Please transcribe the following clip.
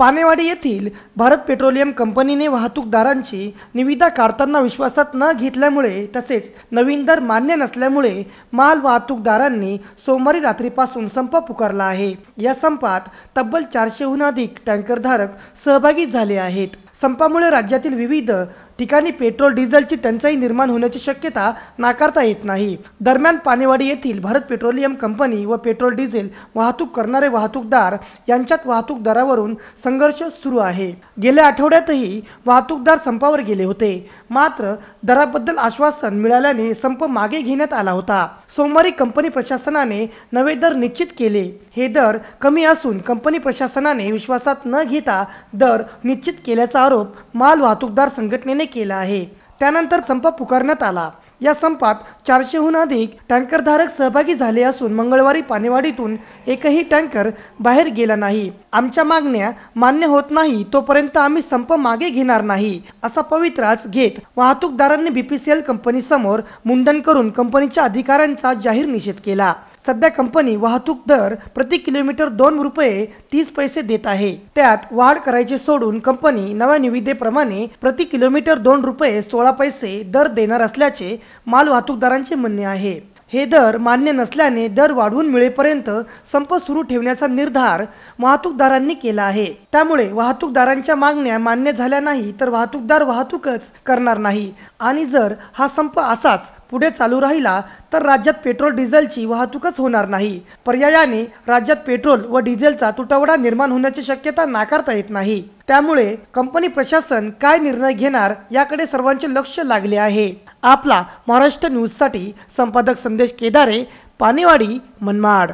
पानेवाडी येथील भारत पेट्रोलियम कंपनीने वाहतूकदारांची निविदा काढताना विश्वासात न घेतल्यामुळे तसेच नवीन दर मान्य नसल्यामुळे माल वाहतूकदारांनी सोमवारी रात्रीपासून संप पुकारला आहे। या संपात तब्बल 400हून अधिक टँकरधारक सहभागी झाले आहेत। संपामुळे राज्यातील विविध ठिकाणी पेट्रोल डिझेलची टंचाई निर्माण होण्याची शक्यता नाकारता येत नाही। दरम्यान पानेवाडी येथील भारत पेट्रोलियम कंपनी व पेट्रोल डिझेल वाहतूक करणारे वाहतूकदार यांच्यात वाहतूक दरावरून संघर्ष सुरू आहे। गेल्या आठवड्यातही वाहतूकदार संपावर गेले होते, मात्र दराबद्दल आश्वासन मिळाल्याने संप मागे घेण्यात आला होता। सोमवारी कंपनी प्रशासनाने नवे दर निश्चित केले। हे दर कमी असून कंपनी प्रशासनाने विश्वासात न घेता दर निश्चित केल्याचा आरोप माल वाहतूकदार संघटनेने केला आहे। त्यानंतर संप पुकारण्यात आला। या संपात 400हून अधिक टँकरधारक सहभागी झाले असून मंगळवारी पानेवाडीतून एकही टँकर बाहेर गेला नाही। आमच्या मागण्या मान्य होत नाही तोपर्यंत आम्ही संप मागे घेणार नाही, असा पवित्राच घेत वाहतूकदारांनी बीपीसीएल कंपनी समोर मुंडन करून कंपनीच्या अधिकाऱ्यांचा जाहीर निषेध केला। सध्या कंपनी वाहतूक दर प्रति किलोमीटर 2 रुपये 30 पैसे देत आहे। त्यात वाढ करायचे सोडून कंपनी नव्या निविदेप्रमाणे प्रति किलोमीटर 2 रुपये 16 पैसे दर देणार असल्याचे माल वाहतूकदारांचे म्हणणे आहे। हे दर मान्य नसल्याने दर वाढवून मिळेपर्यंत संप सुरू ठेवण्याचा निर्धार वाहतूकदारांनी केला आहे। त्यामुळे वाहतूकदारांच्या मागण्या मान्य झाल्या नाही तर वाहतूकदार वाहतूकच करणार नाही आणि जर हा संप असाच पुढे चालू राहिला तर राज्यात पेट्रोल डिझेलची वाहतूकच होणार नाही। पर्यायाने राज्यात पेट्रोल व डिझेलचा तुटवडा निर्माण होण्याची शक्यता नाकारता येत नाही। त्यामुळे कंपनी प्रशासन काय निर्णय घेणार याकडे सर्वांचे लक्ष लागले आहे। आपला महाराष्ट्र न्यूज साठी संपादक संदेश केदारे, पानेवाडी, मनमाड।